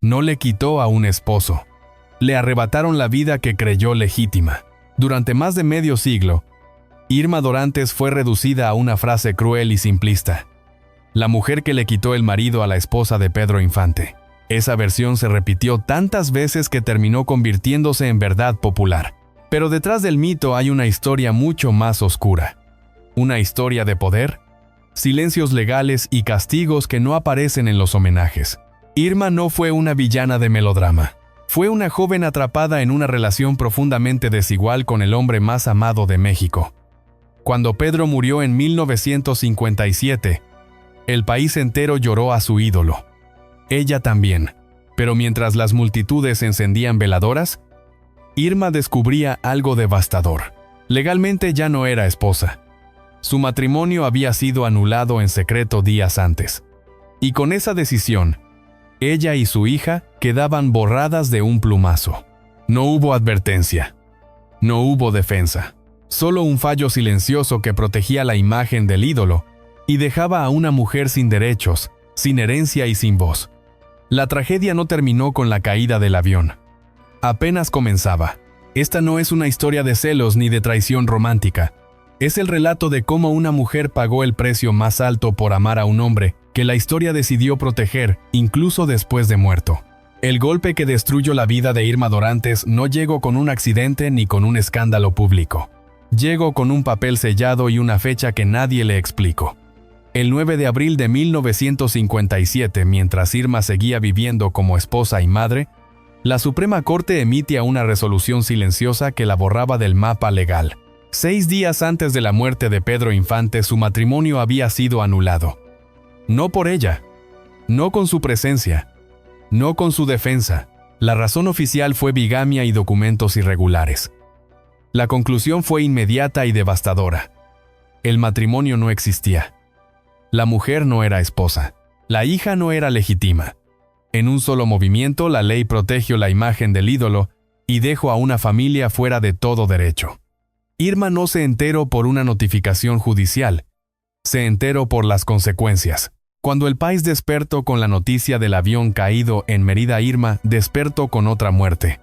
No le quitó a un esposo. Le arrebataron la vida que creyó legítima. Durante más de medio siglo, Irma Dorantes fue reducida a una frase cruel y simplista: la mujer que le quitó el marido a la esposa de Pedro Infante. Esa versión se repitió tantas veces que terminó convirtiéndose en verdad popular. Pero detrás del mito hay una historia mucho más oscura. Una historia de poder, silencios legales y castigos que no aparecen en los homenajes. Irma no fue una villana de melodrama. Fue una joven atrapada en una relación profundamente desigual con el hombre más amado de México. Cuando Pedro murió en 1957, el país entero lloró a su ídolo. Ella también. Pero mientras las multitudes encendían veladoras, Irma descubría algo devastador. Legalmente ya no era esposa. Su matrimonio había sido anulado en secreto días antes. Y con esa decisión, ella y su hija quedaban borradas de un plumazo. No hubo advertencia. No hubo defensa. Solo un fallo silencioso que protegía la imagen del ídolo y dejaba a una mujer sin derechos, sin herencia y sin voz. La tragedia no terminó con la caída del avión. Apenas comenzaba. Esta no es una historia de celos ni de traición romántica. Es el relato de cómo una mujer pagó el precio más alto por amar a un hombre que la historia decidió proteger, incluso después de muerto. El golpe que destruyó la vida de Irma Dorantes no llegó con un accidente ni con un escándalo público. Llegó con un papel sellado y una fecha que nadie le explicó. El 9 de abril de 1957, mientras Irma seguía viviendo como esposa y madre, la Suprema Corte emitía una resolución silenciosa que la borraba del mapa legal. 6 días antes de la muerte de Pedro Infante, su matrimonio había sido anulado. No por ella, no con su presencia, no con su defensa. La razón oficial fue bigamia y documentos irregulares. La conclusión fue inmediata y devastadora. El matrimonio no existía. La mujer no era esposa. La hija no era legítima. En un solo movimiento, la ley protegió la imagen del ídolo y dejó a una familia fuera de todo derecho. Irma no se enteró por una notificación judicial. Se enteró por las consecuencias. Cuando el país despertó con la noticia del avión caído en Mérida, Irma despertó con otra muerte,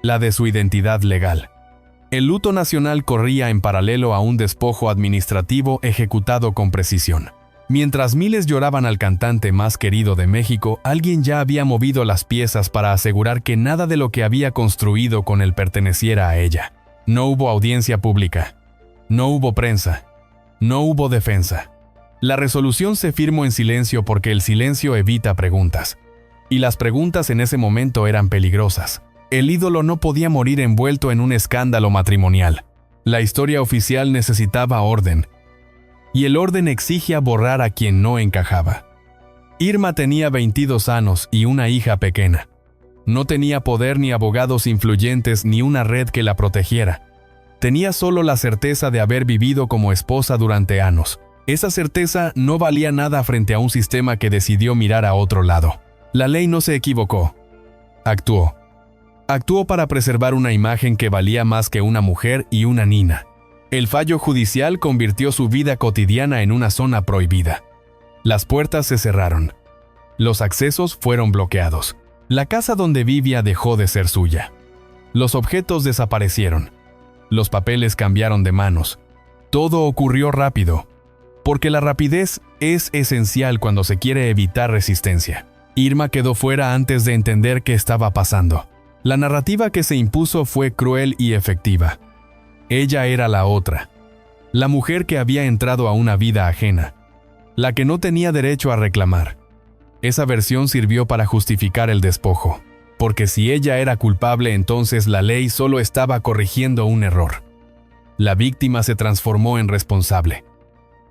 la de su identidad legal. El luto nacional corría en paralelo a un despojo administrativo ejecutado con precisión. Mientras miles lloraban al cantante más querido de México, alguien ya había movido las piezas para asegurar que nada de lo que había construido con él perteneciera a ella. No hubo audiencia pública. No hubo prensa. No hubo defensa. La resolución se firmó en silencio porque el silencio evita preguntas. Y las preguntas en ese momento eran peligrosas. El ídolo no podía morir envuelto en un escándalo matrimonial. La historia oficial necesitaba orden. Y el orden exigía borrar a quien no encajaba. Irma tenía 22 años y una hija pequeña. No tenía poder ni abogados influyentes ni una red que la protegiera. Tenía solo la certeza de haber vivido como esposa durante años. Esa certeza no valía nada frente a un sistema que decidió mirar a otro lado. La ley no se equivocó. Actuó. Actuó para preservar una imagen que valía más que una mujer y una niña. El fallo judicial convirtió su vida cotidiana en una zona prohibida. Las puertas se cerraron. Los accesos fueron bloqueados. La casa donde vivía dejó de ser suya. Los objetos desaparecieron. Los papeles cambiaron de manos. Todo ocurrió rápido. Porque la rapidez es esencial cuando se quiere evitar resistencia. Irma quedó fuera antes de entender qué estaba pasando. La narrativa que se impuso fue cruel y efectiva. Ella era la otra. La mujer que había entrado a una vida ajena. La que no tenía derecho a reclamar. Esa versión sirvió para justificar el despojo. Porque si ella era culpable, entonces la ley solo estaba corrigiendo un error. La víctima se transformó en responsable.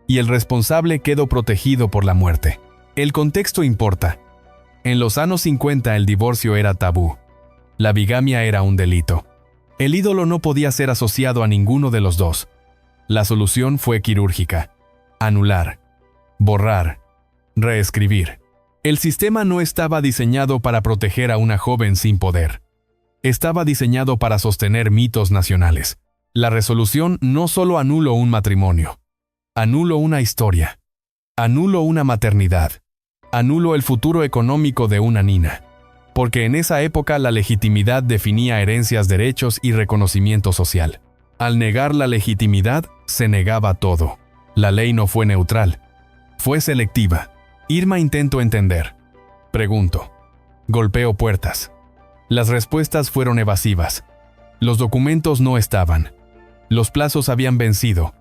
Y el responsable quedó protegido por la muerte. El contexto importa. En los años 50 el divorcio era tabú. La bigamia era un delito. El ídolo no podía ser asociado a ninguno de los dos. La solución fue quirúrgica. Anular. Borrar. Reescribir. El sistema no estaba diseñado para proteger a una joven sin poder. Estaba diseñado para sostener mitos nacionales. La resolución no solo anuló un matrimonio. Anuló una historia. Anuló una maternidad. Anuló el futuro económico de una niña. porque en esa época la legitimidad definía herencias, derechos y reconocimiento social. Al negar la legitimidad, se negaba todo. La ley no fue neutral, fue selectiva. Irma intentó entender. Pregunto. Golpeo puertas. Las respuestas fueron evasivas. Los documentos no estaban. Los plazos habían vencido.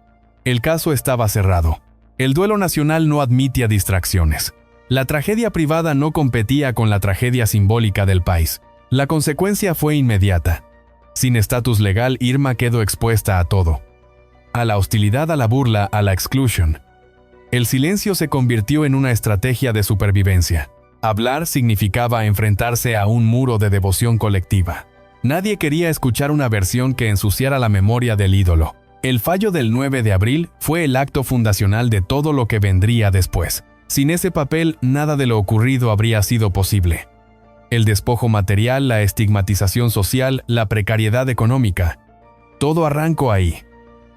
El caso estaba cerrado. El duelo nacional no admitía distracciones. La tragedia privada no competía con la tragedia simbólica del país. La consecuencia fue inmediata. Sin estatus legal, Irma quedó expuesta a todo. A la hostilidad, a la burla, a la exclusión. El silencio se convirtió en una estrategia de supervivencia. Hablar significaba enfrentarse a un muro de devoción colectiva. Nadie quería escuchar una versión que ensuciara la memoria del ídolo. El fallo del 9 de abril fue el acto fundacional de todo lo que vendría después. Sin ese papel, nada de lo ocurrido habría sido posible. El despojo material, la estigmatización social, la precariedad económica. Todo arrancó ahí.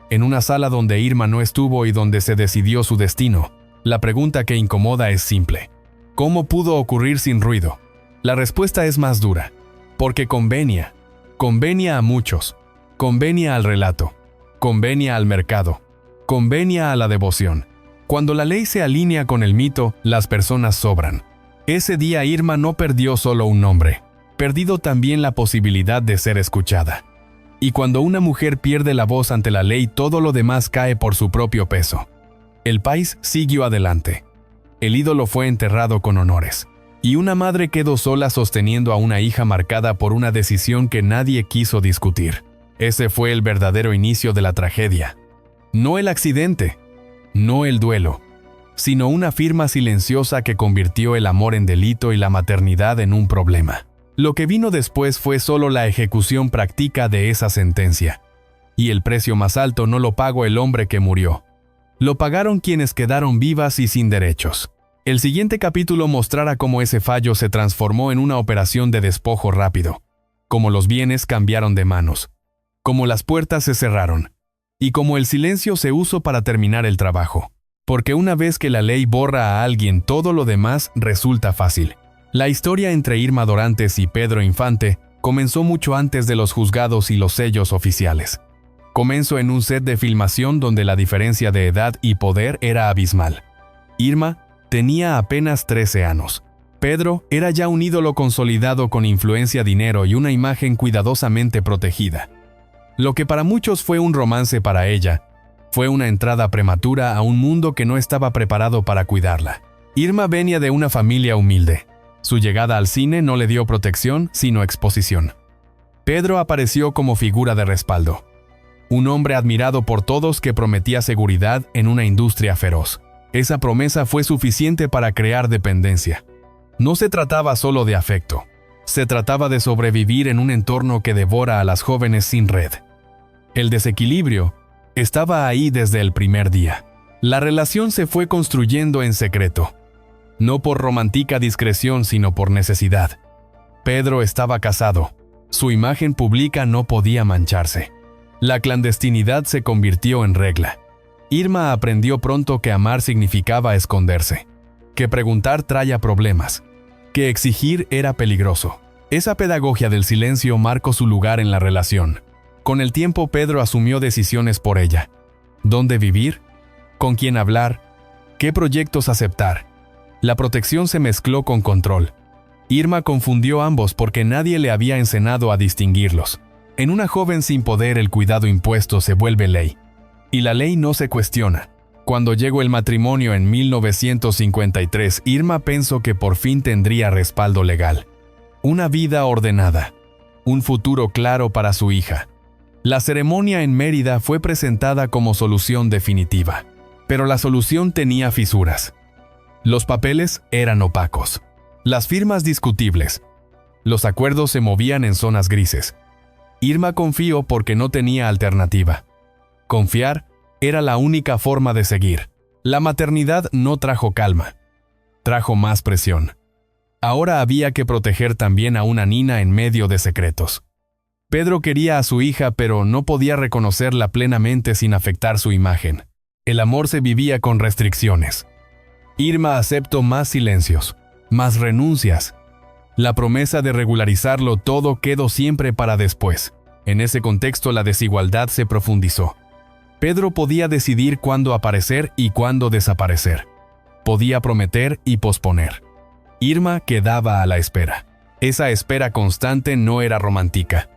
En una sala donde Irma no estuvo y donde se decidió su destino. La pregunta que incomoda es simple. ¿Cómo pudo ocurrir sin ruido? La respuesta es más dura. Porque convenia. Convenia a muchos. Convenia al relato. Convenia al mercado. Convenia a la devoción. Cuando la ley se alinea con el mito, las personas sobran. Ese día Irma no perdió solo un nombre, perdido también la posibilidad de ser escuchada. Y cuando una mujer pierde la voz ante la ley, todo lo demás cae por su propio peso. El país siguió adelante. El ídolo fue enterrado con honores. Y una madre quedó sola sosteniendo a una hija marcada por una decisión que nadie quiso discutir. Ese fue el verdadero inicio de la tragedia. No el accidente. No el duelo, sino una firma silenciosa que convirtió el amor en delito y la maternidad en un problema. Lo que vino después fue solo la ejecución práctica de esa sentencia. Y el precio más alto no lo pagó el hombre que murió. Lo pagaron quienes quedaron vivas y sin derechos. El siguiente capítulo mostrará cómo ese fallo se transformó en una operación de despojo rápido, cómo los bienes cambiaron de manos, cómo las puertas se cerraron, y como el silencio se usó para terminar el trabajo. Porque una vez que la ley borra a alguien, todo lo demás resulta fácil. La historia entre Irma Dorantes y Pedro Infante comenzó mucho antes de los juzgados y los sellos oficiales. Comenzó en un set de filmación donde la diferencia de edad y poder era abismal. Irma tenía apenas 13 años. Pedro era ya un ídolo consolidado con influencia, dinero y una imagen cuidadosamente protegida. Lo que para muchos fue un romance, para ella fue una entrada prematura a un mundo que no estaba preparado para cuidarla. Irma venía de una familia humilde. Su llegada al cine no le dio protección, sino exposición. Pedro apareció como figura de respaldo. Un hombre admirado por todos que prometía seguridad en una industria feroz. Esa promesa fue suficiente para crear dependencia. No se trataba solo de afecto. Se trataba de sobrevivir en un entorno que devora a las jóvenes sin red. El desequilibrio estaba ahí desde el primer día. La relación se fue construyendo en secreto, no por romántica discreción, sino por necesidad. Pedro estaba casado. Su imagen pública no podía mancharse. La clandestinidad se convirtió en regla. Irma aprendió pronto que amar significaba esconderse, que preguntar traía problemas, que exigir era peligroso. Esa pedagogía del silencio marcó su lugar en la relación. Con el tiempo, Pedro asumió decisiones por ella. ¿Dónde vivir? ¿Con quién hablar? ¿Qué proyectos aceptar? La protección se mezcló con control. Irma confundió ambos porque nadie le había enseñado a distinguirlos. En una joven sin poder, el cuidado impuesto se vuelve ley. Y la ley no se cuestiona. Cuando llegó el matrimonio en 1953, Irma pensó que por fin tendría respaldo legal. Una vida ordenada. Un futuro claro para su hija. La ceremonia en Mérida fue presentada como solución definitiva. Pero la solución tenía fisuras. Los papeles eran opacos. Las firmas discutibles. Los acuerdos se movían en zonas grises. Irma confió porque no tenía alternativa. Confiar era la única forma de seguir. La maternidad no trajo calma. Trajo más presión. Ahora había que proteger también a una niña en medio de secretos. Pedro quería a su hija, pero no podía reconocerla plenamente sin afectar su imagen. El amor se vivía con restricciones. Irma aceptó más silencios, más renuncias, La promesa de regularizarlo todo quedó siempre para después. En ese contexto la desigualdad se profundizó. Pedro podía decidir cuándo aparecer y cuándo desaparecer. Podía prometer y posponer. Irma quedaba a la espera. Esa espera constante no era romántica.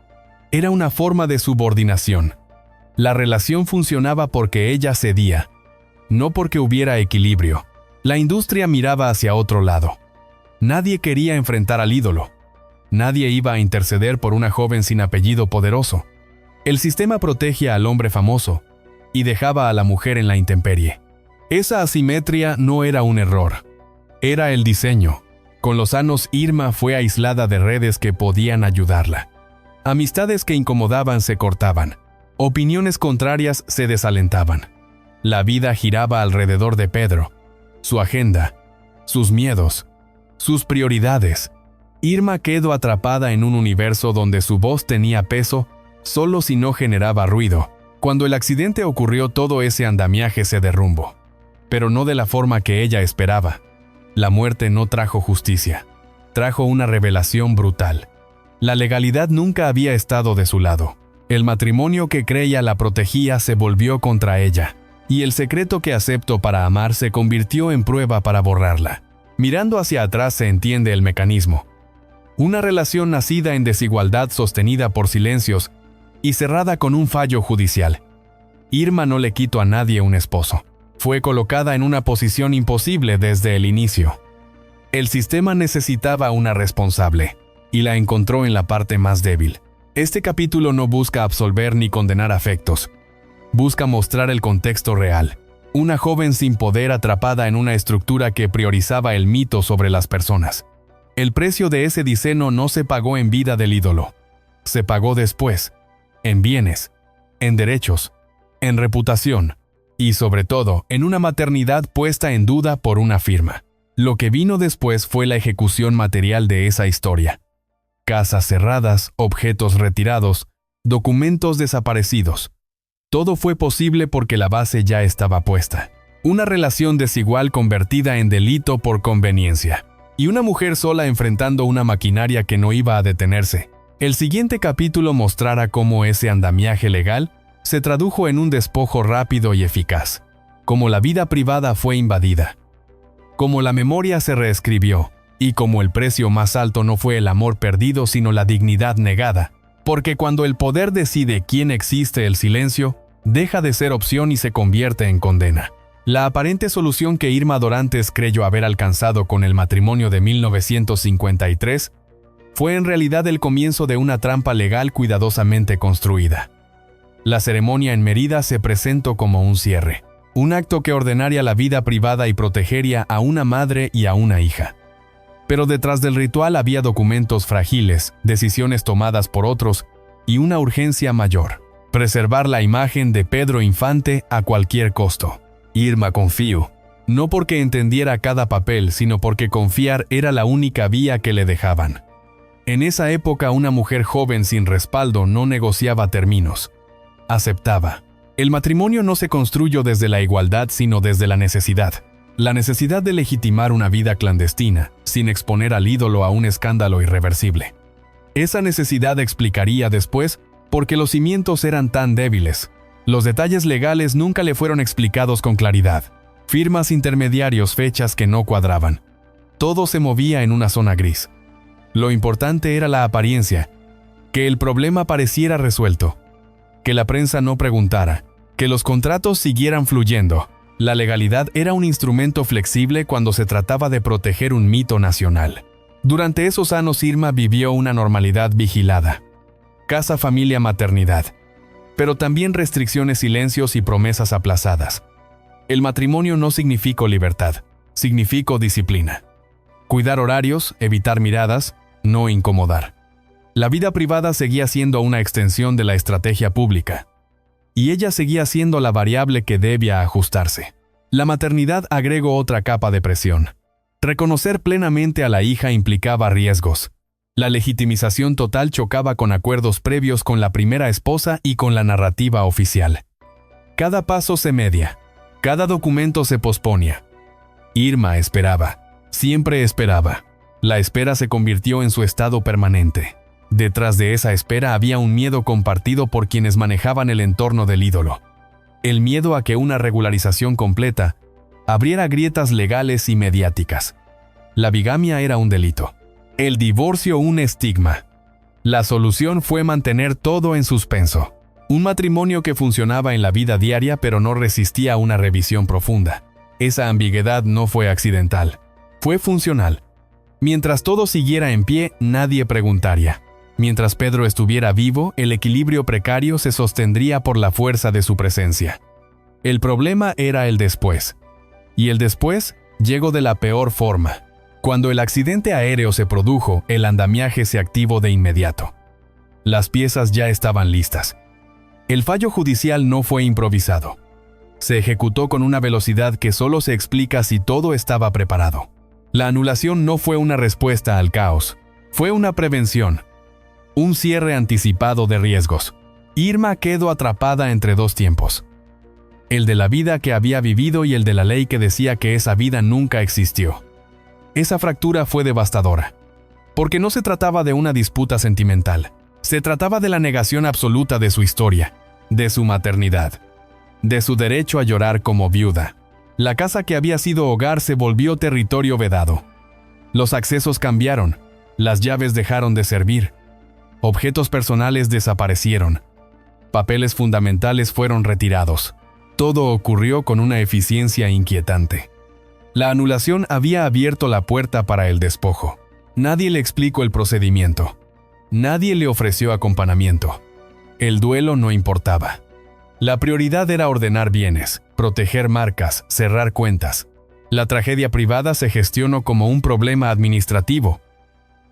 Era una forma de subordinación. La relación funcionaba porque ella cedía, no porque hubiera equilibrio. La industria miraba hacia otro lado. Nadie quería enfrentar al ídolo. Nadie iba a interceder por una joven sin apellido poderoso. El sistema protegía al hombre famoso y dejaba a la mujer en la intemperie. Esa asimetria no era un error. Era el diseño. Con los años Irma fue aislada de redes que podían ayudarla. Amistades que incomodaban se cortaban. Opiniones contrarias se desalentaban. La vida giraba alrededor de Pedro. Su agenda, sus miedos, sus prioridades. Irma quedó atrapada en un universo donde su voz tenía peso solo si no generaba ruido. Cuando el accidente ocurrió, todo ese andamiaje se derrumbó. Pero no de la forma que ella esperaba. La muerte no trajo justicia. Trajo una revelación brutal. La legalidad nunca había estado de su lado. El matrimonio que creía la protegía se volvió contra ella. Y el secreto que aceptó para amar se convirtió en prueba para borrarla. Mirando hacia atrás se entiende el mecanismo. Una relación nacida en desigualdad, sostenida por silencios y cerrada con un fallo judicial. Irma no le quitó a nadie un esposo. Fue colocada en una posición imposible desde el inicio. El sistema necesitaba una responsable, y la encontró en la parte más débil. Este capítulo no busca absolver ni condenar afectos. Busca mostrar el contexto real. Una joven sin poder atrapada en una estructura que priorizaba el mito sobre las personas. El precio de ese diseño no se pagó en vida del ídolo. Se pagó después, en bienes, en derechos, en reputación, y sobre todo, en una maternidad puesta en duda por una firma. Lo que vino después fue la ejecución material de esa historia. Casas cerradas, objetos retirados, documentos desaparecidos. Todo fue posible porque la base ya estaba puesta. Una relación desigual convertida en delito por conveniencia. Y una mujer sola enfrentando una maquinaria que no iba a detenerse. El siguiente capítulo mostrará cómo ese andamiaje legal se tradujo en un despojo rápido y eficaz. Cómo la vida privada fue invadida. Cómo la memoria se reescribió. Y cómo el precio más alto no fue el amor perdido sino la dignidad negada. Porque cuando el poder decide quién existe, el silencio deja de ser opción y se convierte en condena. La aparente solución que Irma Dorantes creyó haber alcanzado con el matrimonio de 1953 fue en realidad el comienzo de una trampa legal cuidadosamente construida. La ceremonia en Mérida se presentó como un cierre, un acto que ordenaría la vida privada y protegería a una madre y a una hija. Pero detrás del ritual había documentos frágiles, decisiones tomadas por otros y una urgencia mayor: preservar la imagen de Pedro Infante a cualquier costo. Irma confió, no porque entendiera cada papel, sino porque confiar era la única vía que le dejaban. En esa época, una mujer joven sin respaldo no negociaba términos. Aceptaba. El matrimonio no se construyó desde la igualdad, sino desde la necesidad. La necesidad de legitimar una vida clandestina, sin exponer al ídolo a un escándalo irreversible. Esa necesidad explicaría después por qué los cimientos eran tan débiles. Los detalles legales nunca le fueron explicados con claridad. Firmas, intermediarios, fechas que no cuadraban. Todo se movía en una zona gris. Lo importante era la apariencia, que el problema pareciera resuelto, que la prensa no preguntara, que los contratos siguieran fluyendo. La legalidad era un instrumento flexible cuando se trataba de proteger un mito nacional. Durante esos años Irma vivió una normalidad vigilada. Casa, familia, maternidad. Pero también restricciones, silencios y promesas aplazadas. El matrimonio no significó libertad, significó disciplina. Cuidar horarios, evitar miradas, no incomodar. La vida privada seguía siendo una extensión de la estrategia pública. Y ella seguía siendo la variable que debía ajustarse. La maternidad agregó otra capa de presión. Reconocer plenamente a la hija implicaba riesgos. La legitimización total chocaba con acuerdos previos con la primera esposa y con la narrativa oficial. Cada paso se media. Cada documento se posponía. Irma esperaba. Siempre esperaba. La espera se convirtió en su estado permanente. Detrás de esa espera había un miedo compartido por quienes manejaban el entorno del ídolo. El miedo a que una regularización completa abriera grietas legales y mediáticas. La bigamia era un delito. El divorcio un estigma. La solución fue mantener todo en suspenso. Un matrimonio que funcionaba en la vida diaria pero no resistía a una revisión profunda. Esa ambigüedad no fue accidental. Fue funcional. Mientras todo siguiera en pie, nadie preguntaría. Mientras Pedro estuviera vivo, el equilibrio precario se sostendría por la fuerza de su presencia. El problema era el después. Y el después llegó de la peor forma. Cuando el accidente aéreo se produjo, el andamiaje se activó de inmediato. Las piezas ya estaban listas. El fallo judicial no fue improvisado. Se ejecutó con una velocidad que solo se explica si todo estaba preparado. La anulación no fue una respuesta al caos. Fue una prevención. Un cierre anticipado de riesgos. Irma quedó atrapada entre dos tiempos. El de la vida que había vivido y el de la ley que decía que esa vida nunca existió. Esa fractura fue devastadora. Porque no se trataba de una disputa sentimental. Se trataba de la negación absoluta de su historia, de su maternidad, de su derecho a llorar como viuda. La casa que había sido hogar se volvió territorio vedado. Los accesos cambiaron, las llaves dejaron de servir. Objetos personales desaparecieron. Papeles fundamentales fueron retirados. Todo ocurrió con una eficiencia inquietante. La anulación había abierto la puerta para el despojo. Nadie le explicó el procedimiento. Nadie le ofreció acompañamiento. El duelo no importaba. La prioridad era ordenar bienes, proteger marcas, cerrar cuentas. La tragedia privada se gestionó como un problema administrativo,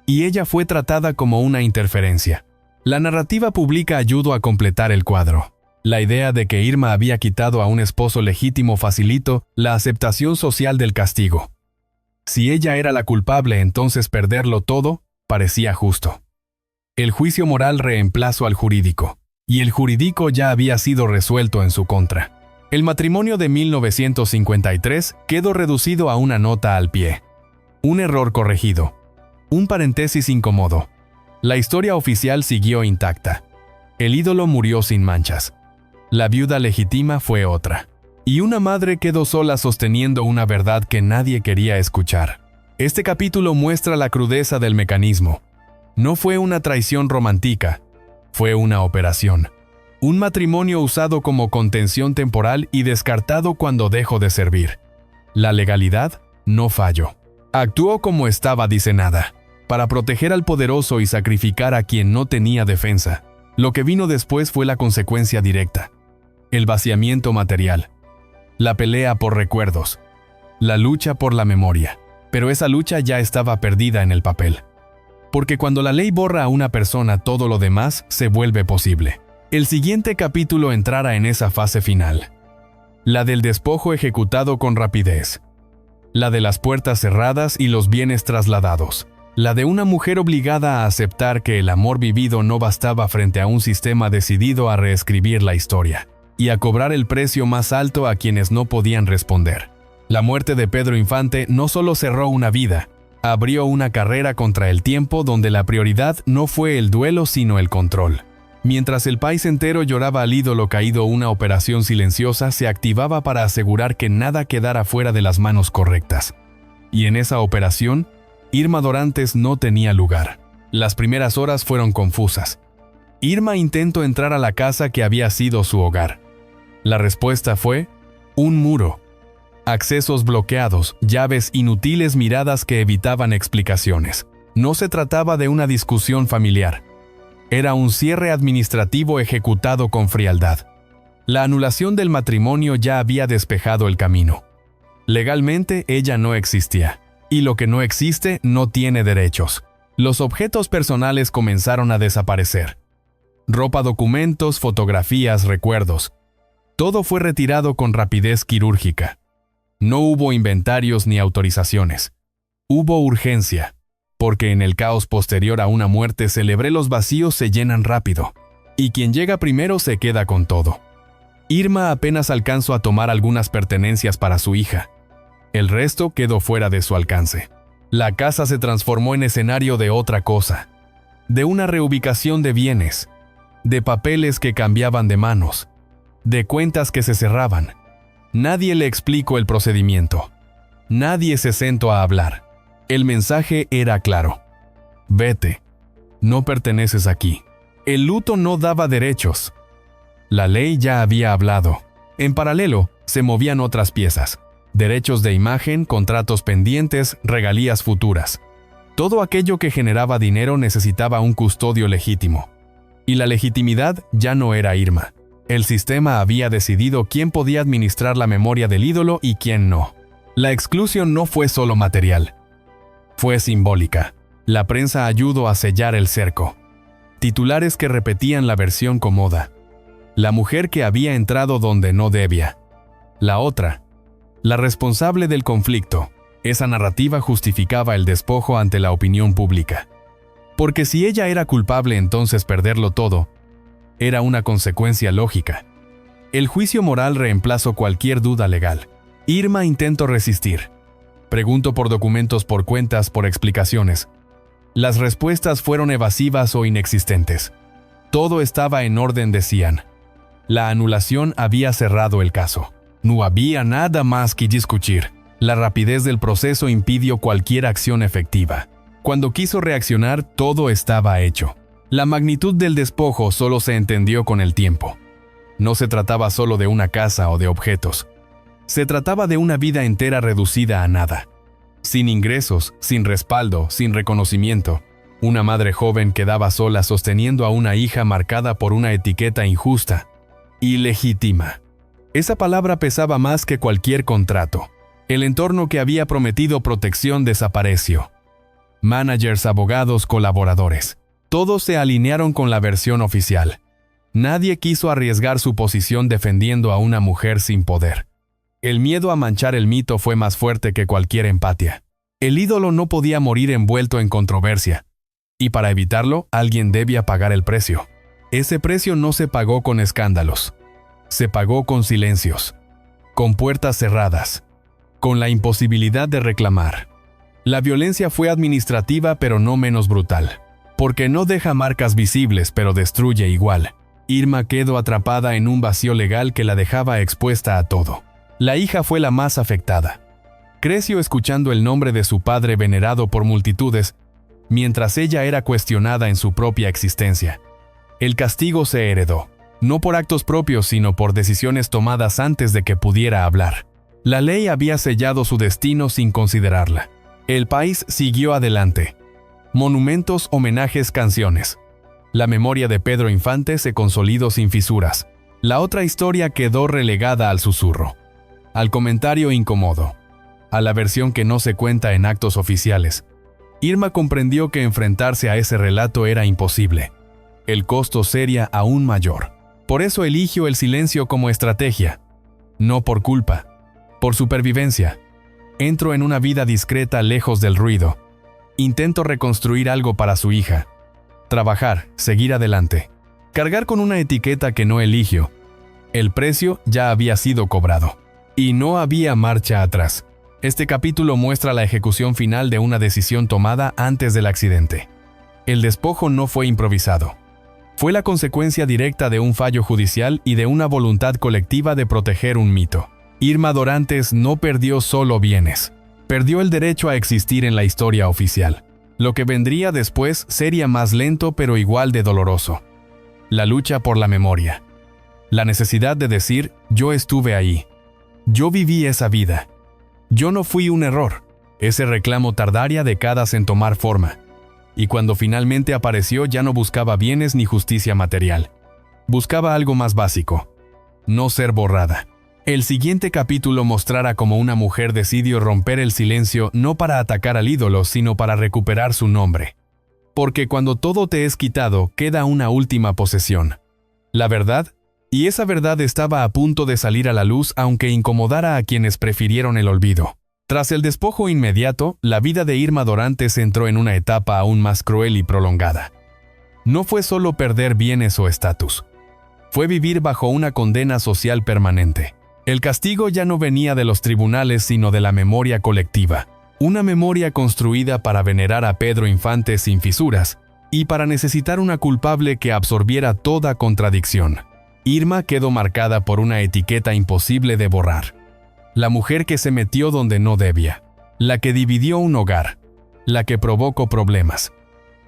y ella fue tratada como una interferencia. La narrativa pública ayudó a completar el cuadro. La idea de que Irma había quitado a un esposo legítimo facilitó la aceptación social del castigo. Si ella era la culpable, entonces perderlo todo parecía justo. El juicio moral reemplazó al jurídico, y el jurídico ya había sido resuelto en su contra. El matrimonio de 1953 quedó reducido a una nota al pie. Un error corregido. Un paréntesis incómodo. La historia oficial siguió intacta. El ídolo murió sin manchas. La viuda legítima fue otra. Y una madre quedó sola sosteniendo una verdad que nadie quería escuchar. Este capítulo muestra la crudeza del mecanismo. No fue una traición romántica, fue una operación. Un matrimonio usado como contención temporal y descartado cuando dejó de servir. La legalidad no falló. Actuó como estaba diseñada, para proteger al poderoso y sacrificar a quien no tenía defensa. Lo que vino después fue la consecuencia directa. El vaciamiento material. La pelea por recuerdos. La lucha por la memoria. Pero esa lucha ya estaba perdida en el papel. Porque cuando la ley borra a una persona, todo lo demás se vuelve posible. El siguiente capítulo entrará en esa fase final. La del despojo ejecutado con rapidez. La de las puertas cerradas y los bienes trasladados. La de una mujer obligada a aceptar que el amor vivido no bastaba frente a un sistema decidido a reescribir la historia y a cobrar el precio más alto a quienes no podían responder. La muerte de Pedro Infante no solo cerró una vida, abrió una carrera contra el tiempo donde la prioridad no fue el duelo sino el control. Mientras el país entero lloraba al ídolo caído, una operación silenciosa se activaba para asegurar que nada quedara fuera de las manos correctas. Y en esa operación, Irma Dorantes no tenía lugar. Las primeras horas fueron confusas. Irma intentó entrar a la casa que había sido su hogar. La respuesta fue un muro. Accesos bloqueados, llaves inútiles, miradas que evitaban explicaciones. No se trataba de una discusión familiar. Era un cierre administrativo ejecutado con frialdad. La anulación del matrimonio ya había despejado el camino. Legalmente ella no existía. Y lo que no existe no tiene derechos. Los objetos personales comenzaron a desaparecer. Ropa, documentos, fotografías, recuerdos. Todo fue retirado con rapidez quirúrgica. No hubo inventarios ni autorizaciones. Hubo urgencia, porque en el caos posterior a una muerte célebre los vacíos se llenan rápido, y quien llega primero se queda con todo. Irma apenas alcanzó a tomar algunas pertenencias para su hija. El resto quedó fuera de su alcance. La casa se transformó en escenario de otra cosa, de una reubicación de bienes, de papeles que cambiaban de manos, de cuentas que se cerraban. Nadie le explicó el procedimiento. Nadie se sentó a hablar. El mensaje era claro. Vete. No perteneces aquí. El luto no daba derechos. La ley ya había hablado. En paralelo, se movían otras piezas. Derechos de imagen, contratos pendientes, regalías futuras. Todo aquello que generaba dinero necesitaba un custodio legítimo. Y la legitimidad ya no era Irma. El sistema había decidido quién podía administrar la memoria del ídolo y quién no. La exclusión no fue solo material. Fue simbólica. La prensa ayudó a sellar el cerco. Titulares que repetían la versión cómoda. La mujer que había entrado donde no debía. La otra, la responsable del conflicto. Esa narrativa justificaba el despojo ante la opinión pública. Porque si ella era culpable, entonces perderlo todo era una consecuencia lógica. El juicio moral reemplazó cualquier duda legal. Irma intentó resistir. Preguntó por documentos, por cuentas, por explicaciones. Las respuestas fueron evasivas o inexistentes. Todo estaba en orden, decían. La anulación había cerrado el caso. No había nada más que discutir. La rapidez del proceso impidió cualquier acción efectiva. Cuando quiso reaccionar, todo estaba hecho. La magnitud del despojo solo se entendió con el tiempo. No se trataba solo de una casa o de objetos. Se trataba de una vida entera reducida a nada. Sin ingresos, sin respaldo, sin reconocimiento. Una madre joven quedaba sola sosteniendo a una hija marcada por una etiqueta injusta. Ilegítima. Esa palabra pesaba más que cualquier contrato. El entorno que había prometido protección desapareció. Managers, abogados, colaboradores. Todos se alinearon con la versión oficial. Nadie quiso arriesgar su posición defendiendo a una mujer sin poder. El miedo a manchar el mito fue más fuerte que cualquier empatía. El ídolo no podía morir envuelto en controversia. Y para evitarlo, alguien debía pagar el precio. Ese precio no se pagó con escándalos. Se pagó con silencios. Con puertas cerradas. Con la imposibilidad de reclamar. La violencia fue administrativa pero no menos brutal. Porque no deja marcas visibles pero destruye igual. Irma quedó atrapada en un vacío legal que la dejaba expuesta a todo. La hija fue la más afectada. Creció escuchando el nombre de su padre venerado por multitudes, mientras ella era cuestionada en su propia existencia. El castigo se heredó, no por actos propios sino por decisiones tomadas antes de que pudiera hablar. La ley había sellado su destino sin considerarla. El país siguió adelante. Monumentos, homenajes, canciones. La memoria de Pedro Infante se consolidó sin fisuras. La otra historia quedó relegada al susurro, al comentario incómodo, a la versión que no se cuenta en actos oficiales. Irma comprendió que enfrentarse a ese relato era imposible. El costo sería aún mayor. Por eso eligió el silencio como estrategia. No por culpa, por supervivencia. Entró en una vida discreta lejos del ruido. Intentó reconstruir algo para su hija. Trabajar, seguir adelante. Cargar con una etiqueta que no eligió. El precio ya había sido cobrado. Y no había marcha atrás. Este capítulo muestra la ejecución final de una decisión tomada antes del accidente. El despojo no fue improvisado. Fue la consecuencia directa de un fallo judicial y de una voluntad colectiva de proteger un mito. Irma Dorantes no perdió solo bienes. Perdió el derecho a existir en la historia oficial. Lo que vendría después sería más lento pero igual de doloroso. La lucha por la memoria. La necesidad de decir, yo estuve ahí. Yo viví esa vida. Yo no fui un error. Ese reclamo tardaría décadas en tomar forma. Y cuando finalmente apareció ya no buscaba bienes ni justicia material. Buscaba algo más básico. No ser borrada. El siguiente capítulo mostrará cómo una mujer decidió romper el silencio no para atacar al ídolo, sino para recuperar su nombre. Porque cuando todo te es quitado, queda una última posesión. La verdad, y esa verdad estaba a punto de salir a la luz aunque incomodara a quienes prefirieron el olvido. Tras el despojo inmediato, la vida de Irma Dorantes entró en una etapa aún más cruel y prolongada. No fue solo perder bienes o estatus. Fue vivir bajo una condena social permanente. El castigo ya no venía de los tribunales sino de la memoria colectiva. Una memoria construida para venerar a Pedro Infante sin fisuras y para necesitar una culpable que absorbiera toda contradicción. Irma quedó marcada por una etiqueta imposible de borrar. La mujer que se metió donde no debía, la que dividió un hogar, la que provocó problemas.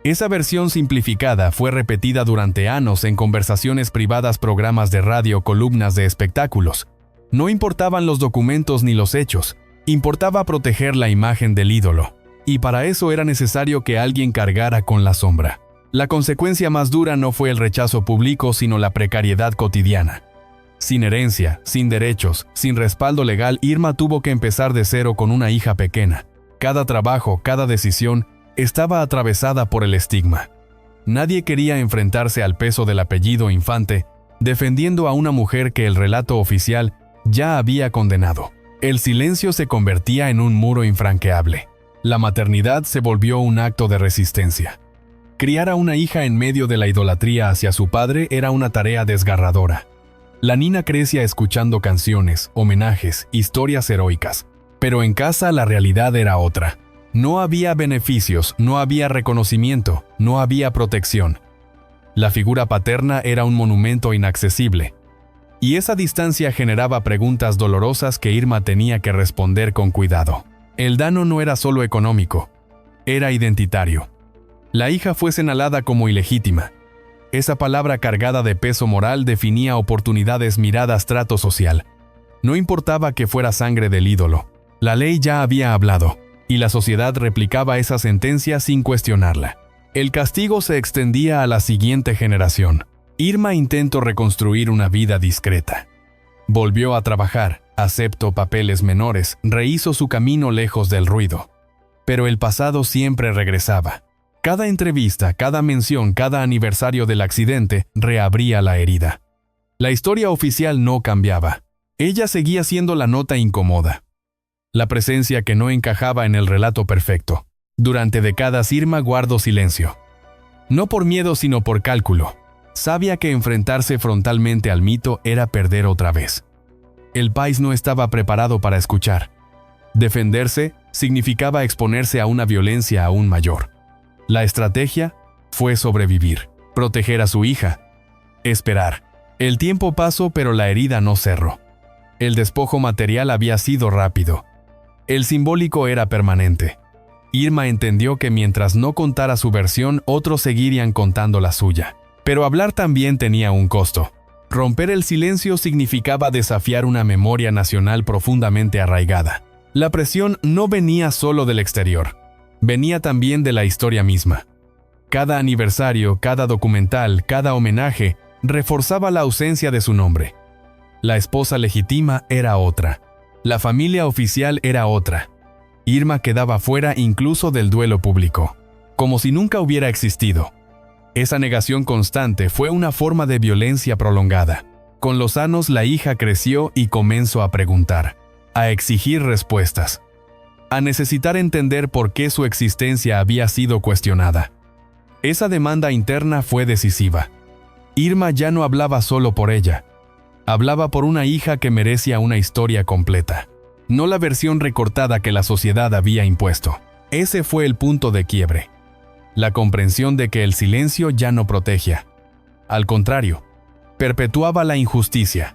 Esa versión simplificada fue repetida durante años en conversaciones privadas, programas de radio, columnas de espectáculos. No importaban los documentos ni los hechos, importaba proteger la imagen del ídolo, y para eso era necesario que alguien cargara con la sombra. La consecuencia más dura no fue el rechazo público, sino la precariedad cotidiana. Sin herencia, sin derechos, sin respaldo legal, Irma tuvo que empezar de cero con una hija pequeña. Cada trabajo, cada decisión, estaba atravesada por el estigma. Nadie quería enfrentarse al peso del apellido Infante, defendiendo a una mujer que el relato oficial ya había condenado. El silencio se convertía en un muro infranqueable. La maternidad se volvió un acto de resistencia. Criar a una hija en medio de la idolatría hacia su padre era una tarea desgarradora. La niña crecía escuchando canciones, homenajes, historias heroicas. Pero en casa la realidad era otra. No había beneficios, no había reconocimiento, no había protección. La figura paterna era un monumento inaccesible. Y esa distancia generaba preguntas dolorosas que Irma tenía que responder con cuidado. El daño no era solo económico, era identitario. La hija fue señalada como ilegítima. Esa palabra cargada de peso moral definía oportunidades, miradas, trato social. No importaba que fuera sangre del ídolo. La ley ya había hablado, y la sociedad replicaba esa sentencia sin cuestionarla. El castigo se extendía a la siguiente generación. Irma intentó reconstruir una vida discreta. Volvió a trabajar, aceptó papeles menores, rehizo su camino lejos del ruido. Pero el pasado siempre regresaba. Cada entrevista, cada mención, cada aniversario del accidente reabría la herida. La historia oficial no cambiaba. Ella seguía siendo la nota incómoda. La presencia que no encajaba en el relato perfecto. Durante décadas Irma guardó silencio. No por miedo, sino por cálculo. Sabía que enfrentarse frontalmente al mito era perder otra vez. El país no estaba preparado para escuchar. Defenderse significaba exponerse a una violencia aún mayor. La estrategia fue sobrevivir, proteger a su hija, esperar. El tiempo pasó, pero la herida no cerró. El despojo material había sido rápido. El simbólico era permanente. Irma entendió que mientras no contara su versión, otros seguirían contando la suya. Pero hablar también tenía un costo. Romper el silencio significaba desafiar una memoria nacional profundamente arraigada. La presión no venía solo del exterior, venía también de la historia misma. Cada aniversario, cada documental, cada homenaje reforzaba la ausencia de su nombre. La esposa legítima era otra. La familia oficial era otra. Irma quedaba fuera incluso del duelo público, como si nunca hubiera existido. Esa negación constante fue una forma de violencia prolongada. Con los años la hija creció y comenzó a preguntar, a exigir respuestas, a necesitar entender por qué su existencia había sido cuestionada. Esa demanda interna fue decisiva. Irma ya no hablaba solo por ella. Hablaba por una hija que merecía una historia completa, no la versión recortada que la sociedad había impuesto. Ese fue el punto de quiebre. La comprensión de que el silencio ya no protegía. Al contrario, perpetuaba la injusticia.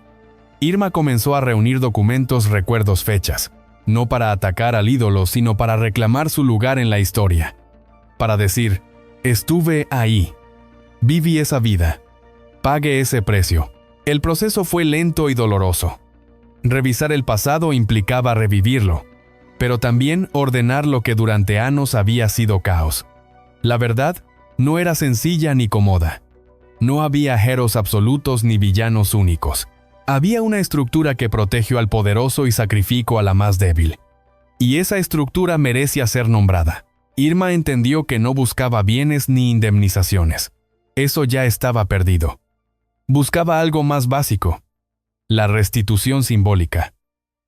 Irma comenzó a reunir documentos, recuerdos, fechas, no para atacar al ídolo, sino para reclamar su lugar en la historia. Para decir, estuve ahí, viví esa vida, pagué ese precio. El proceso fue lento y doloroso. Revisar el pasado implicaba revivirlo, pero también ordenar lo que durante años había sido caos. La verdad no era sencilla ni cómoda. No había héroes absolutos ni villanos únicos. Había una estructura que protegió al poderoso y sacrificó a la más débil. Y esa estructura merecía ser nombrada. Irma entendió que no buscaba bienes ni indemnizaciones. Eso ya estaba perdido. Buscaba algo más básico: la restitución simbólica.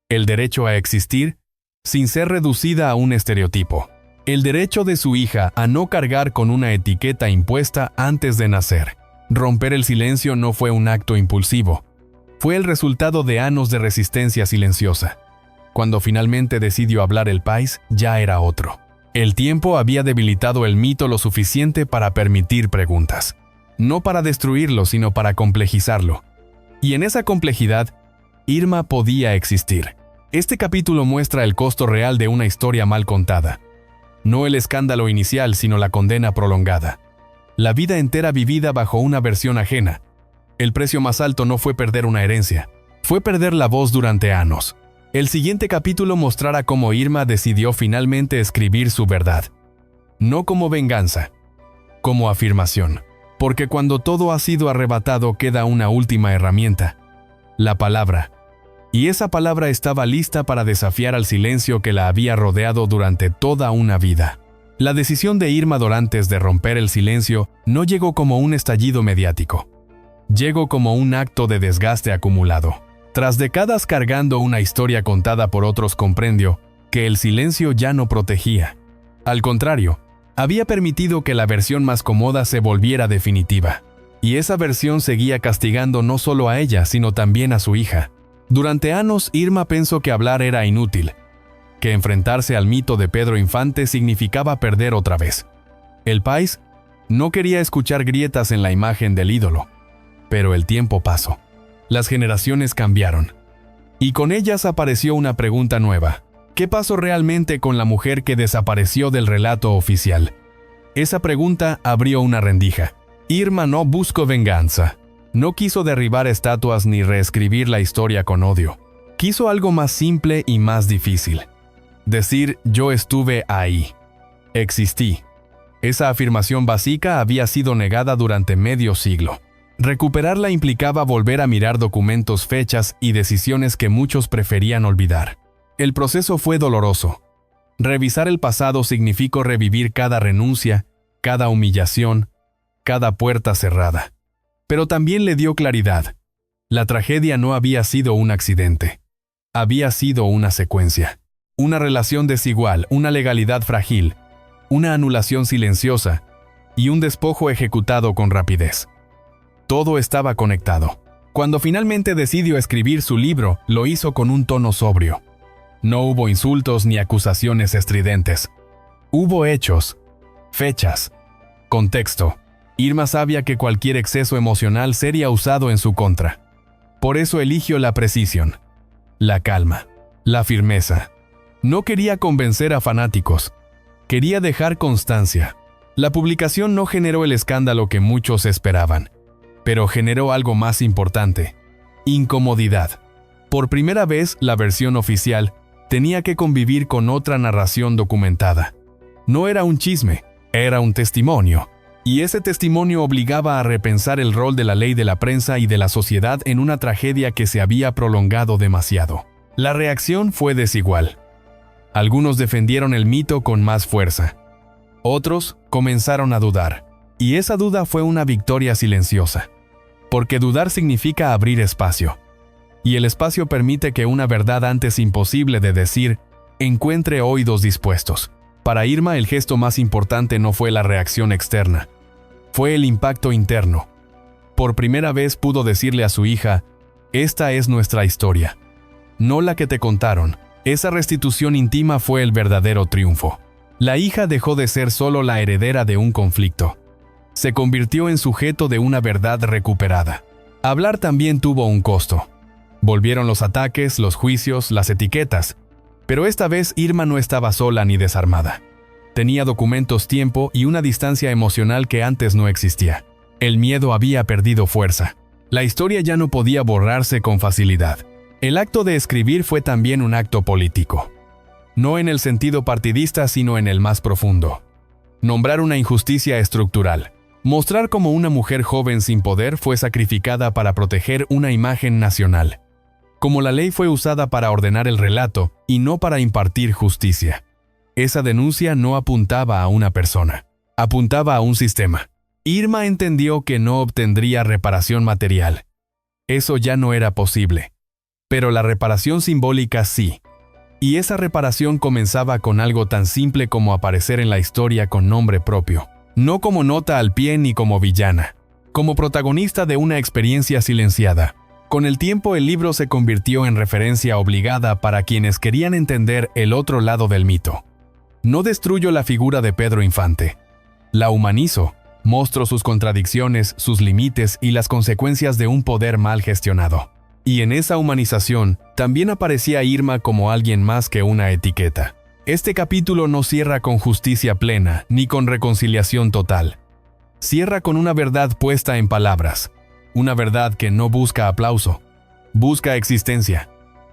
El derecho a existir sin ser reducida a un estereotipo. El derecho de su hija a no cargar con una etiqueta impuesta antes de nacer. Romper el silencio no fue un acto impulsivo. Fue el resultado de años de resistencia silenciosa. Cuando finalmente decidió hablar el país, ya era otro. El tiempo había debilitado el mito lo suficiente para permitir preguntas. No para destruirlo, sino para complejizarlo. Y en esa complejidad, Irma podía existir. Este capítulo muestra el costo real de una historia mal contada. No el escándalo inicial, sino la condena prolongada. La vida entera vivida bajo una versión ajena. El precio más alto no fue perder una herencia, fue perder la voz durante años. El siguiente capítulo mostrará cómo Irma decidió finalmente escribir su verdad. No como venganza, como afirmación. Porque cuando todo ha sido arrebatado queda una última herramienta, la palabra. Y esa palabra estaba lista para desafiar al silencio que la había rodeado durante toda una vida. La decisión de Irma Dorantes de romper el silencio no llegó como un estallido mediático. Llegó como un acto de desgaste acumulado. Tras décadas cargando una historia contada por otros, comprendió que el silencio ya no protegía. Al contrario, había permitido que la versión más cómoda se volviera definitiva. Y esa versión seguía castigando no solo a ella, sino también a su hija. Durante años, Irma pensó que hablar era inútil, que enfrentarse al mito de Pedro Infante significaba perder otra vez. El país no quería escuchar grietas en la imagen del ídolo. Pero el tiempo pasó. Las generaciones cambiaron. Y con ellas apareció una pregunta nueva. ¿Qué pasó realmente con la mujer que desapareció del relato oficial? Esa pregunta abrió una rendija. Irma no buscó venganza. No quiso derribar estatuas ni reescribir la historia con odio. Quiso algo más simple y más difícil. Decir, yo estuve ahí. Existí. Esa afirmación básica había sido negada durante medio siglo. Recuperarla implicaba volver a mirar documentos, fechas y decisiones que muchos preferían olvidar. El proceso fue doloroso. Revisar el pasado significó revivir cada renuncia, cada humillación, cada puerta cerrada. Pero también le dio claridad. La tragedia no había sido un accidente. Había sido una secuencia. Una relación desigual, una legalidad frágil, una anulación silenciosa y un despojo ejecutado con rapidez. Todo estaba conectado. Cuando finalmente decidió escribir su libro, lo hizo con un tono sobrio. No hubo insultos ni acusaciones estridentes. Hubo hechos, fechas, contexto. Irma sabía que cualquier exceso emocional sería usado en su contra. Por eso eligió la precisión, la calma, la firmeza. No quería convencer a fanáticos. Quería dejar constancia. La publicación no generó el escándalo que muchos esperaban, pero generó algo más importante: incomodidad. Por primera vez, la versión oficial tenía que convivir con otra narración documentada. No era un chisme, era un testimonio. Y ese testimonio obligaba a repensar el rol de la ley, de la prensa y de la sociedad en una tragedia que se había prolongado demasiado. La reacción fue desigual. Algunos defendieron el mito con más fuerza. Otros comenzaron a dudar. Y esa duda fue una victoria silenciosa. Porque dudar significa abrir espacio. Y el espacio permite que una verdad antes imposible de decir encuentre oídos dispuestos. Para Irma, el gesto más importante no fue la reacción externa. Fue el impacto interno. Por primera vez pudo decirle a su hija: esta es nuestra historia. No la que te contaron. Esa restitución íntima fue el verdadero triunfo. La hija dejó de ser solo la heredera de un conflicto. Se convirtió en sujeto de una verdad recuperada. Hablar también tuvo un costo. Volvieron los ataques, los juicios, las etiquetas. Pero esta vez Irma no estaba sola ni desarmada. Tenía documentos, tiempo y una distancia emocional que antes no existía. El miedo había perdido fuerza. La historia ya no podía borrarse con facilidad. El acto de escribir fue también un acto político. No en el sentido partidista, sino en el más profundo. Nombrar una injusticia estructural. Mostrar cómo una mujer joven sin poder fue sacrificada para proteger una imagen nacional. Como la ley fue usada para ordenar el relato y no para impartir justicia. Esa denuncia no apuntaba a una persona, apuntaba a un sistema. Irma entendió que no obtendría reparación material. Eso ya no era posible. Pero la reparación simbólica sí. Y esa reparación comenzaba con algo tan simple como aparecer en la historia con nombre propio. No como nota al pie ni como villana. Como protagonista de una experiencia silenciada. Con el tiempo el libro se convirtió en referencia obligada para quienes querían entender el otro lado del mito. No destruyo la figura de Pedro Infante. La humanizo, mostro sus contradicciones, sus límites y las consecuencias de un poder mal gestionado. Y en esa humanización también aparecía Irma como alguien más que una etiqueta. Este capítulo no cierra con justicia plena ni con reconciliación total. Cierra con una verdad puesta en palabras. Una verdad que no busca aplauso, busca existencia.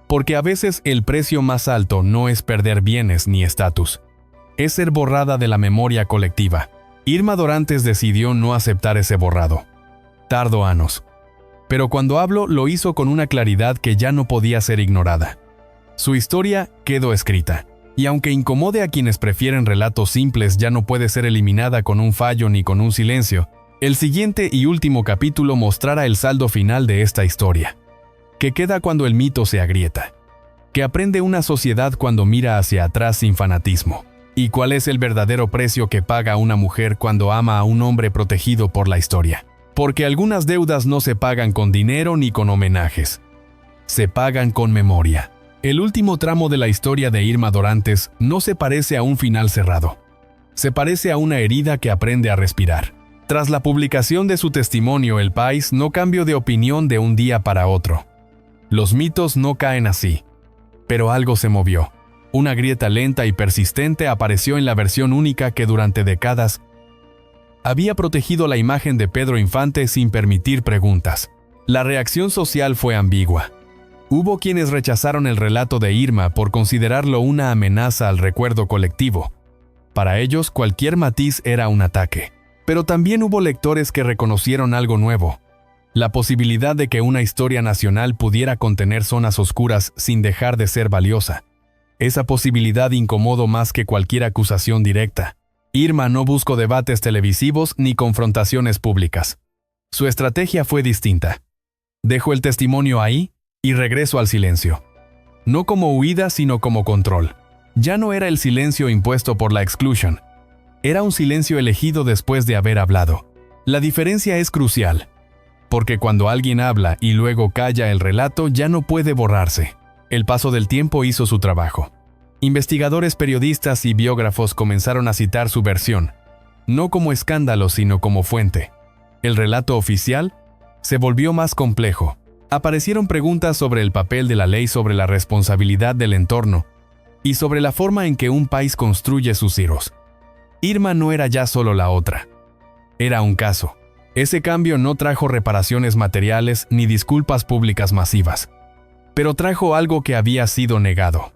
Porque a veces el precio más alto no es perder bienes ni estatus. Es ser borrada de la memoria colectiva. Irma Dorantes decidió no aceptar ese borrado. Tardó años. Pero cuando habló lo hizo con una claridad que ya no podía ser ignorada. Su historia quedó escrita. Y aunque incomode a quienes prefieren relatos simples, ya no puede ser eliminada con un fallo ni con un silencio. El siguiente y último capítulo mostrará el saldo final de esta historia. Que queda cuando el mito se agrieta. Que aprende una sociedad cuando mira hacia atrás sin fanatismo. Y cuál es el verdadero precio que paga una mujer cuando ama a un hombre protegido por la historia. Porque algunas deudas no se pagan con dinero ni con homenajes. Se pagan con memoria. El último tramo de la historia de Irma Dorantes no se parece a un final cerrado. Se parece a una herida que aprende a respirar. Tras la publicación de su testimonio, El País no cambió de opinión de un día para otro. Los mitos no caen así. Pero algo se movió. Una grieta lenta y persistente apareció en la versión única que durante décadas había protegido la imagen de Pedro Infante sin permitir preguntas. La reacción social fue ambigua. Hubo quienes rechazaron el relato de Irma por considerarlo una amenaza al recuerdo colectivo. Para ellos, cualquier matiz era un ataque. Pero también hubo lectores que reconocieron algo nuevo. La posibilidad de que una historia nacional pudiera contener zonas oscuras sin dejar de ser valiosa. Esa posibilidad incomodó más que cualquier acusación directa. Irma no buscó debates televisivos ni confrontaciones públicas. Su estrategia fue distinta. Dejó el testimonio ahí y regresó al silencio. No como huida, sino como control. Ya no era el silencio impuesto por la exclusión. Era un silencio elegido después de haber hablado. La diferencia es crucial. Porque cuando alguien habla y luego calla el relato, ya no puede borrarse. El paso del tiempo hizo su trabajo. Investigadores, periodistas y biógrafos comenzaron a citar su versión, no como escándalo, sino como fuente. El relato oficial se volvió más complejo. Aparecieron preguntas sobre el papel de la ley, sobre la responsabilidad del entorno y sobre la forma en que un país construye sus héroes. Irma no era ya solo la otra. Era un caso. Ese cambio no trajo reparaciones materiales ni disculpas públicas masivas, pero trajo algo que había sido negado: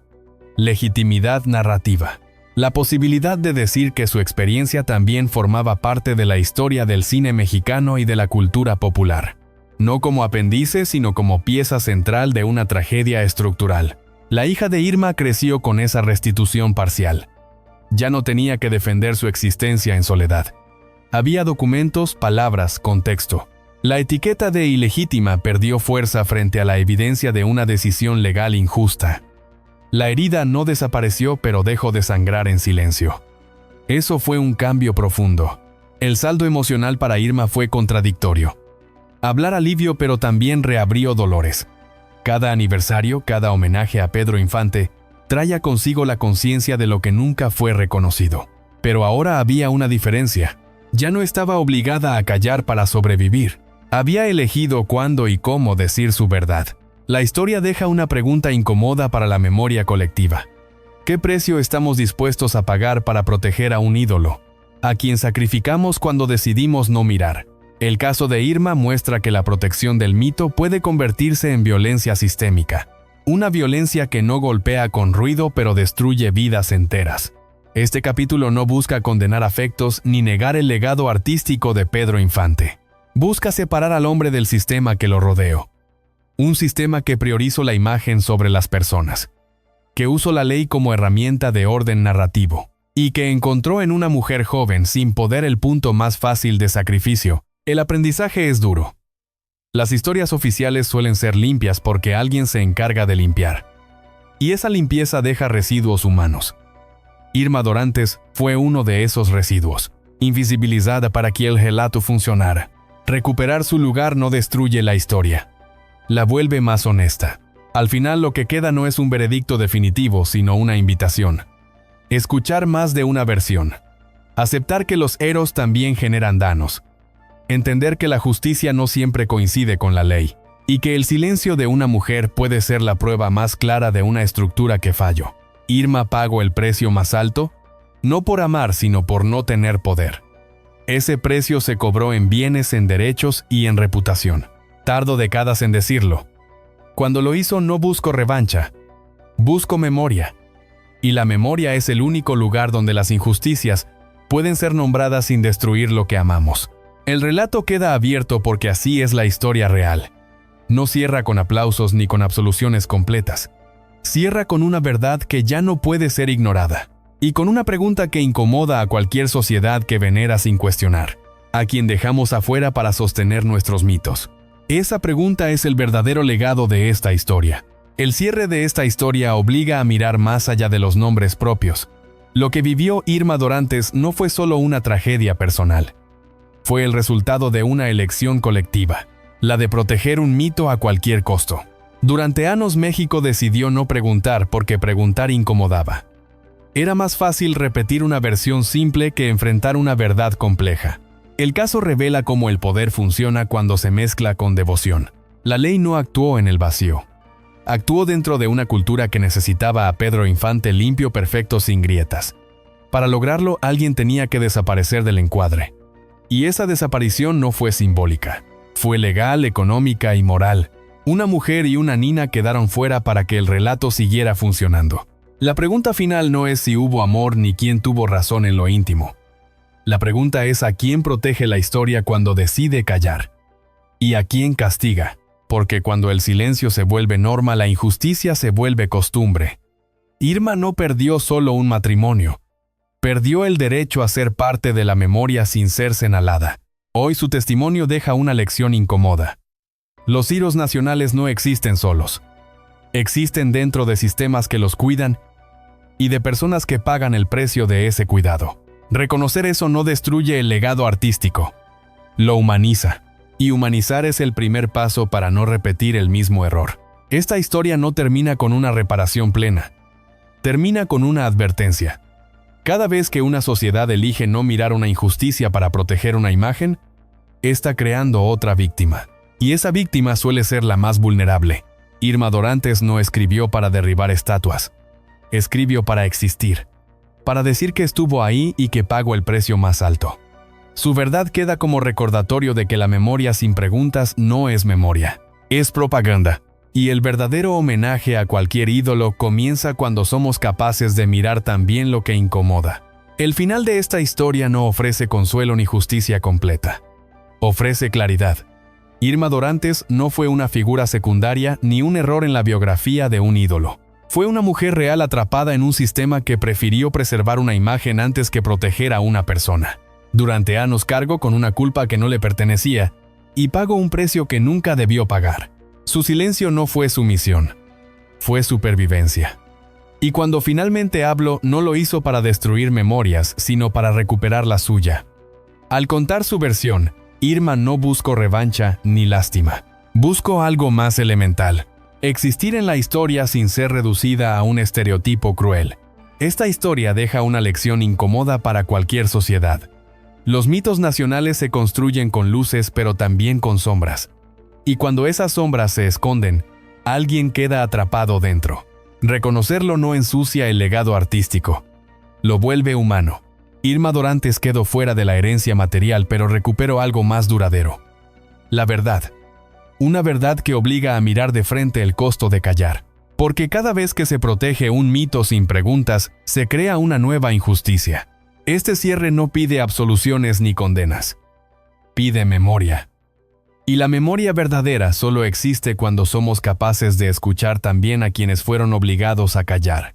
legitimidad narrativa. La posibilidad de decir que su experiencia también formaba parte de la historia del cine mexicano y de la cultura popular. No como apéndice, sino como pieza central de una tragedia estructural. La hija de Irma creció con esa restitución parcial. Ya no tenía que defender su existencia en soledad. Había documentos, palabras, contexto. La etiqueta de ilegítima perdió fuerza frente a la evidencia de una decisión legal injusta. La herida no desapareció, pero dejó de sangrar en silencio. Eso fue un cambio profundo. El saldo emocional para Irma fue contradictorio. Hablar alivio, pero también reabrió dolores. Cada aniversario, cada homenaje a Pedro Infante, traía consigo la conciencia de lo que nunca fue reconocido. Pero ahora había una diferencia. Ya no estaba obligada a callar para sobrevivir. Había elegido cuándo y cómo decir su verdad. La historia deja una pregunta incómoda para la memoria colectiva. ¿Qué precio estamos dispuestos a pagar para proteger a un ídolo, a quien sacrificamos cuando decidimos no mirar? El caso de Irma muestra que la protección del mito puede convertirse en violencia sistémica. Una violencia que no golpea con ruido, pero destruye vidas enteras. Este capítulo no busca condenar afectos ni negar el legado artístico de Pedro Infante. Busca separar al hombre del sistema que lo rodeó. Un sistema que priorizó la imagen sobre las personas, que usó la ley como herramienta de orden narrativo, y que encontró en una mujer joven sin poder el punto más fácil de sacrificio. El aprendizaje es duro. Las historias oficiales suelen ser limpias porque alguien se encarga de limpiar. Y esa limpieza deja residuos humanos. Irma Dorantes fue uno de esos residuos, invisibilizada para que el relato funcionara. Recuperar su lugar no destruye la historia. la vuelve más honesta. Al final lo que queda no es un veredicto definitivo, sino una invitación. Escuchar más de una versión. Aceptar que los héroes también generan daños. Entender que la justicia no siempre coincide con la ley. Y que el silencio de una mujer puede ser la prueba más clara de una estructura que falló. Irma pagó el precio más alto, no por amar, sino por no tener poder. Ese precio se cobró en bienes, en derechos y en reputación. Tardo décadas en decirlo. Cuando lo hizo no busco revancha, busco memoria. Y la memoria es el único lugar donde las injusticias pueden ser nombradas sin destruir lo que amamos. El relato queda abierto porque así es la historia real. No cierra con aplausos ni con absoluciones completas. Cierra con una verdad que ya no puede ser ignorada. Y con una pregunta que incomoda a cualquier sociedad que venera sin cuestionar. A quien dejamos afuera para sostener nuestros mitos. Esa pregunta es el verdadero legado de esta historia. El cierre de esta historia obliga a mirar más allá de los nombres propios. Lo que vivió Irma Dorantes no fue solo una tragedia personal. Fue el resultado de una elección colectiva. La de proteger un mito a cualquier costo. Durante años México decidió no preguntar porque preguntar incomodaba. Era más fácil repetir una versión simple que enfrentar una verdad compleja. El caso revela cómo el poder funciona cuando se mezcla con devoción. La ley no actuó en el vacío. Actuó dentro de una cultura que necesitaba a Pedro Infante limpio, perfecto, sin grietas. Para lograrlo, alguien tenía que desaparecer del encuadre. Y esa desaparición no fue simbólica. Fue legal, económica y moral. Una mujer y una niña quedaron fuera para que el relato siguiera funcionando. La pregunta final no es si hubo amor ni quién tuvo razón en lo íntimo. La pregunta es a quién protege la historia cuando decide callar. Y a quién castiga, porque cuando el silencio se vuelve norma, la injusticia se vuelve costumbre. Irma no perdió solo un matrimonio. Perdió el derecho a ser parte de la memoria sin ser señalada. Hoy su testimonio deja una lección incómoda. Los héroes nacionales no existen solos. Existen dentro de sistemas que los cuidan y de personas que pagan el precio de ese cuidado. Reconocer eso no destruye el legado artístico. Lo humaniza. Y humanizar es el primer paso para no repetir el mismo error. Esta historia no termina con una reparación plena. Termina con una advertencia. Cada vez que una sociedad elige no mirar una injusticia para proteger una imagen, está creando otra víctima. Y esa víctima suele ser la más vulnerable. Irma Dorantes no escribió para derribar estatuas. Escribió para existir. Para decir que estuvo ahí y que pagó el precio más alto. Su verdad queda como recordatorio de que la memoria sin preguntas no es memoria. Es propaganda. Y el verdadero homenaje a cualquier ídolo comienza cuando somos capaces de mirar también lo que incomoda. El final de esta historia no ofrece consuelo ni justicia completa. Ofrece claridad. Irma Dorantes no fue una figura secundaria ni un error en la biografía de un ídolo. Fue una mujer real atrapada en un sistema que prefirió preservar una imagen antes que proteger a una persona. Durante años cargó con una culpa que no le pertenecía y pagó un precio que nunca debió pagar. Su silencio no fue sumisión, fue supervivencia. Y cuando finalmente habló, no lo hizo para destruir memorias, sino para recuperar la suya. Al contar su versión, Irma no buscó revancha ni lástima. Buscó algo más elemental. Existir en la historia sin ser reducida a un estereotipo cruel. Esta historia deja una lección incómoda para cualquier sociedad. Los mitos nacionales se construyen con luces pero también con sombras. Y cuando esas sombras se esconden, alguien queda atrapado dentro. Reconocerlo no ensucia el legado artístico. Lo vuelve humano. Irma Dorantes quedó fuera de la herencia material pero recuperó algo más duradero. La verdad. Una verdad que obliga a mirar de frente el costo de callar. Porque cada vez que se protege un mito sin preguntas, se crea una nueva injusticia. Este cierre no pide absoluciones ni condenas. Pide memoria. Y la memoria verdadera solo existe cuando somos capaces de escuchar también a quienes fueron obligados a callar.